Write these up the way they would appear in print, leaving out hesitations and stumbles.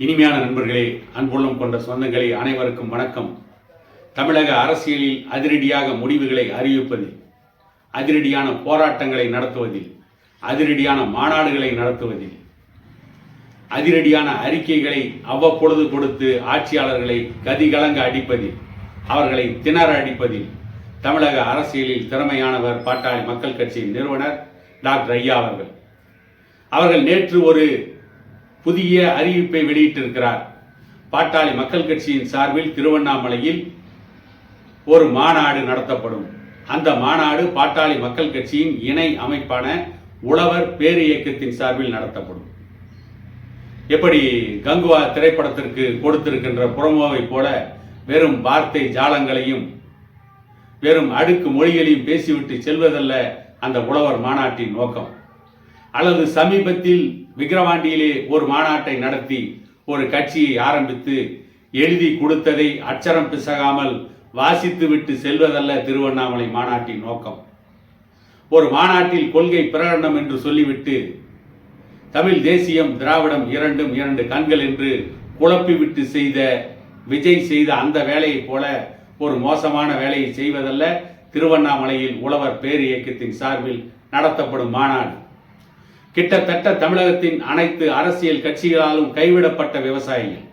இனிமையான நண்பர்களே, அன்புள்ளம் கொண்ட சொந்தங்களே, அனைவருக்கும் வணக்கம். தமிழக அரசியலில் அதிரடியாக முடிவுகளை அறிவிப்பதில், அதிரடியான போராட்டங்களை நடத்துவதில், அதிரடியான மாநாடுகளை நடத்துவதில், அதிரடியான அறிக்கைகளை அவ்வப்பொழுது கொடுத்து ஆட்சியாளர்களை கதிகலங்க அடிப்பதில், அவர்களை திணற அடிப்பதில் தமிழக அரசியலில் திறமையானவர் பாட்டாளி மக்கள் கட்சியின் நிறுவனர் டாக்டர் ஐயா அவர்கள். அவர்கள் நேற்று ஒரு புதிய அறிவிப்பை வெளியிட்டிருக்கிறார். பாட்டாளி மக்கள் கட்சியின் சார்பில் திருவண்ணாமலையில் ஒரு மாநாடு நடத்தப்படும். அந்த மாநாடு பாட்டாளி மக்கள் கட்சியின் இணை அமைப்பான உழவர் பேர் இயக்கத்தின் சார்பில் நடத்தப்படும். எப்படி கங்குவா திரைப்படத்திற்கு கொடுத்திருக்கின்ற புறமோவை போல வெறும் வார்த்தை ஜாலங்களையும் வெறும் அடுக்கு மொழிகளையும் பேசிவிட்டு செல்வதல்ல அந்த உழவர் மாநாட்டின் நோக்கம். அல்லது சமீபத்தில் விக்கிரவாண்டியிலே ஒரு மாநாட்டை நடத்தி ஒரு கட்சியை ஆரம்பித்து எழுதி கொடுத்ததை அச்சரம் பிசகாமல் வாசித்து விட்டு செல்வதல்ல திருவண்ணாமலை மாநாட்டின் நோக்கம். ஒரு மாநாட்டில் கொள்கை பிரகடனம் என்று சொல்லிவிட்டு தமிழ் தேசியம் திராவிடம் இரண்டும் இரண்டு கண்கள் என்று குழப்பிவிட்டு செய்த விஜய் செய்த அந்த வேலையைப் போல ஒரு மோசமான வேலையை செய்வதல்ல திருவண்ணாமலையில் உழவர் பேர் இயக்கத்தின் சார்பில் நடத்தப்படும் மாநாடு. கிட்டத்தட்ட தமிழகத்தின் அனைத்து அரசியல் கட்சிகளாலும் கைவிடப்பட்ட விவசாயிகள்,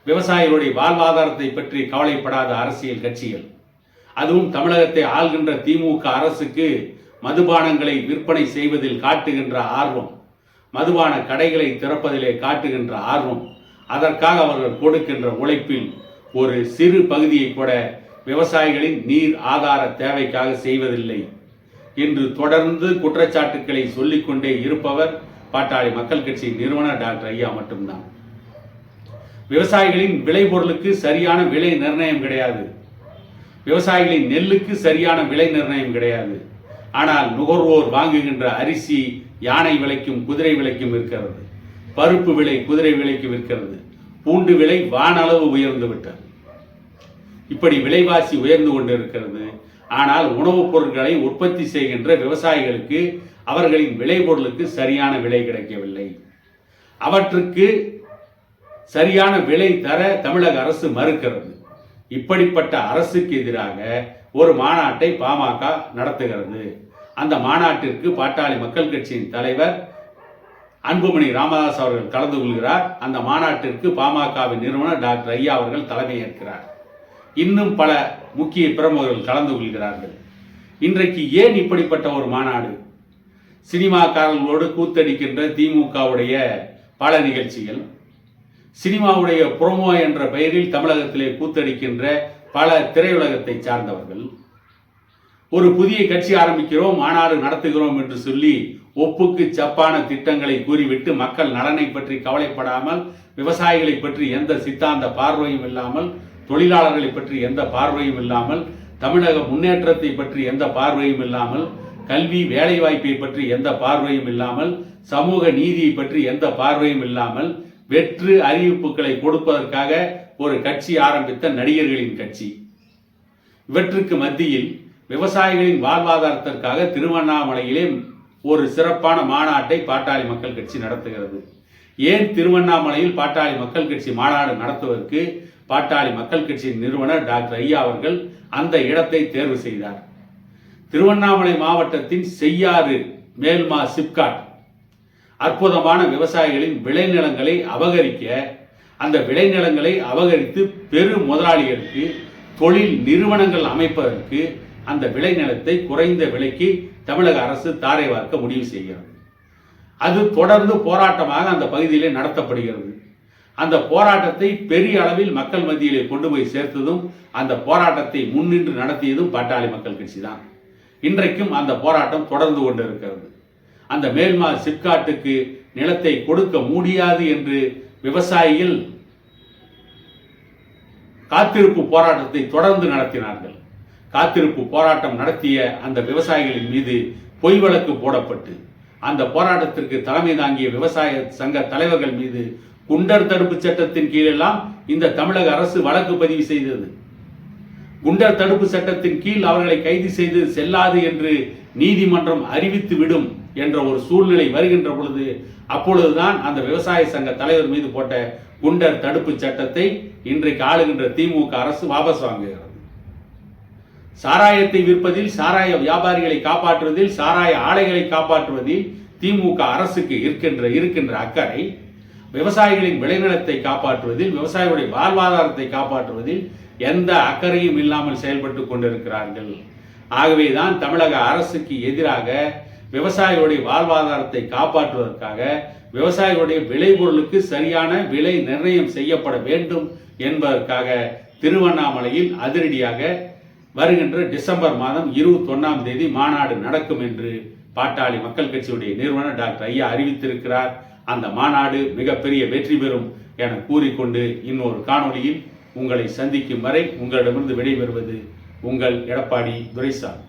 விவசாயிகளுடைய வாழ்வாதாரத்தை பற்றி கவலைப்படாத அரசியல் கட்சிகள், அதுவும் தமிழகத்தை ஆள்கின்ற திமுக அரசுக்கு மதுபானங்களை விற்பனை செய்வதில் காட்டுகின்ற ஆர்வம், மதுபான கடைகளை திறப்பதிலே காட்டுகின்ற ஆர்வம், அதற்காக அவர்கள் கொடுக்கின்ற உழைப்பில் ஒரு சிறு பகுதியை கூட விவசாயிகளின் நீர் ஆதார தேவைக்காக செய்வதில்லை என்று தொடர்ந்து குற்றச்சாட்டுக்களை சொல்லிக்கொண்டே இருப்பவர் பாட்டாளி மக்கள் கட்சியின் நிறுவனர் டாக்டர் ஐயா மட்டும்தான். விவசாயிகளின் விளைபொருளுக்கு சரியான விலை நிர்ணயம் கிடையாது, விவசாயிகளின் நெல்லுக்கு சரியான விலை நிர்ணயம் கிடையாது. ஆனால் நுகர்வோர் வாங்குகின்ற அரிசி யானை விலைக்கும் குதிரை விலைக்கும் இருக்கிறது, பருப்பு விலை குதிரை விலைக்கும் இருக்கிறது, பூண்டு விலை வானளவு உயர்ந்து விட்டது. இப்படி விலைவாசி உயர்ந்து கொண்டிருக்கிறது. ஆனால் உணவுப் பொருட்களை உற்பத்தி செய்கின்ற விவசாயிகளுக்கு அவர்களின் விளைபொருளுக்கு சரியான விலை கிடைக்கவில்லை. அவற்றுக்கு சரியான விலை தர தமிழக அரசு மறுக்கிறது. இப்படிப்பட்ட அரசுக்கு எதிராக ஒரு மாநாட்டை பாமக நடத்துகிறது. அந்த மாநாட்டிற்கு பாட்டாளி மக்கள் கட்சியின் தலைவர் அன்புமணி ராமதாஸ் அவர்கள் கலந்து கொள்கிறார். அந்த மாநாட்டிற்கு பாமகவின் நிறுவனர் டாக்டர் ஐயா அவர்கள் தலைமையேற்கிறார். இன்னும் பல முக்கிய பிரமுகர்கள் கலந்து கொள்கிறார்கள். இன்றைக்கு ஏன் இப்படிப்பட்ட ஒரு மாநாடு? சினிமாக்காரர்களோடு கூத்தடிக்கின்ற திமுகவுடைய பல நிகழ்ச்சிகள், சினிமாவுடைய புரோமோ என்ற பெயரில் தமிழகத்திலே கூத்தடிக்கின்ற பல திரையுலகத்தை சார்ந்தவர்கள், ஒரு புதிய கட்சி ஆரம்பிக்கிறோம், மாநாடு நடத்துகிறோம் என்று சொல்லி ஒப்புக்கு சப்பான திட்டங்களை கூறிவிட்டு மக்கள் நலனை பற்றி கவலைப்படாமல், விவசாயிகளை பற்றி எந்த சித்தாந்த பார்வையும் இல்லாமல், தொழிலாளர்களை பற்றி எந்த பார்வையும் இல்லாமல், தமிழக முன்னேற்றத்தை பற்றி எந்த பார்வையும் இல்லாமல், கல்வி வேலைவாய்ப்பை பற்றி எந்த பார்வையும் இல்லாமல், சமூக நீதியை பற்றி எந்த பார்வையும் இல்லாமல், வெற்று அறிவிப்புகளை கொடுப்பதற்காக ஒரு கட்சி ஆரம்பித்த நடிகர்களின் கட்சி. இவற்றுக்கு மத்தியில் விவசாயிகளின் வாழ்வாதாரத்திற்காக திருவண்ணாமலையிலே ஒரு சிறப்பான மாநாட்டை பாட்டாளி மக்கள் கட்சி நடத்துகிறது. ஏன் திருவண்ணாமலையில் பாட்டாளி மக்கள் கட்சி மாநாடு நடத்துவதற்கு பாட்டாளி மக்கள் கட்சியின் நிறுவனர் டாக்டர் ஐயா அவர்கள் அந்த இடத்தை தேர்வு செய்தார்? திருவண்ணாமலை மாவட்டத்தின் செய்யாறு மேல்மா சிப்காட் அற்புதமான விவசாயிகளின் விளைநிலங்களை அபகரிக்க, அந்த விளைநிலங்களை அபகரித்து பெரும் முதலாளிகளுக்கு தொழில் நிறுவனங்கள் அமைப்பதற்கு அந்த விளைநிலத்தை குறைந்த விலைக்கு தமிழக அரசு தாரை வார்க்க முடிவு செய்கிறது. அது தொடர்ந்து போராட்டமாக அந்த பகுதியிலே நடத்தப்படுகிறது. அந்த போராட்டத்தை பெரிய அளவில் மக்கள் மத்தியிலே கொண்டு போய் சேர்த்ததும், அந்த போராட்டத்தை முன்னின்று நடத்தியதும் பாட்டாளி மக்கள் கட்சி தான். இன்றைக்கும் அந்த போராட்டம் தொடர்ந்து கொண்டிருக்கிறது. அந்த மேல்மா சிப்காட்டுக்கு நிலத்தை கொடுக்க முடியாது என்று விவசாயிகள் காத்திருப்பு போராட்டத்தை தொடர்ந்து நடத்தினார்கள். காத்திருப்பு போராட்டம் நடத்திய அந்த விவசாயிகளின் மீது பொய் வழக்கு போடப்பட்டு, அந்த போராட்டத்திற்கு தலைமை தாங்கிய விவசாய சங்க தலைவர்கள் மீது குண்டர் தடுப்பு சட்டத்தின் கீழெல்லாம் இந்த தமிழக அரசு வழக்கு பதிவு செய்தது. குண்டர் தடுப்பு சட்டத்தின் கீழ் அவர்களை கைது செய்து செல்லாது என்று நீதிமன்றம் அறிவித்து விடும் என்ற ஒரு சூழ்நிலை வருகின்ற பொழுது, அப்பொழுதுதான் அந்த விவசாய சங்க தலைவர் மீது போட்ட குண்டர் தடுப்பு சட்டத்தை இன்றைக்கு ஆளுகின்ற திமுக அரசு வாபஸ் வாங்குகிறது. சாராயத்தை விற்பதில், சாராய வியாபாரிகளை காப்பாற்றுவதில், சாராய ஆலைகளை காப்பாற்றுவதில் திமுக அரசுக்கு இருக்கின்ற அக்கறை விவசாயிகளின் விளைநிலத்தை காப்பாற்றுவதில், விவசாயிகளுடைய வாழ்வாதாரத்தை காப்பாற்றுவதில் எந்த அக்கறையும் இல்லாமல் செயல்பட்டு கொண்டிருக்கிறார்கள். ஆகவேதான் தமிழக அரசுக்கு எதிராக விவசாயிகளுடைய வாழ்வாதாரத்தை காப்பாற்றுவதற்காக விவசாயிகளுடைய விளைபொருளுக்கு சரியான விலை நிர்ணயம் செய்யப்பட வேண்டும் என்பதற்காக திருவண்ணாமலையில் அதிரடியாக வருகின்ற டிசம்பர் மாதம் 21ஆம் தேதி மாநாடு நடக்கும் என்று பாட்டாளி மக்கள் கட்சியுடைய நிறுவனர் டாக்டர் ஐயா அறிவித்திருக்கிறார். அந்த மாநாடு மிகப்பெரிய வெற்றி பெறும் என கூறிக்கொண்டு இன்னொரு காணொளியில் உங்களை சந்திக்கும் வரை உங்களிடமிருந்து விடைபெறுவது உங்கள் எடப்பாடி துரைசாமி.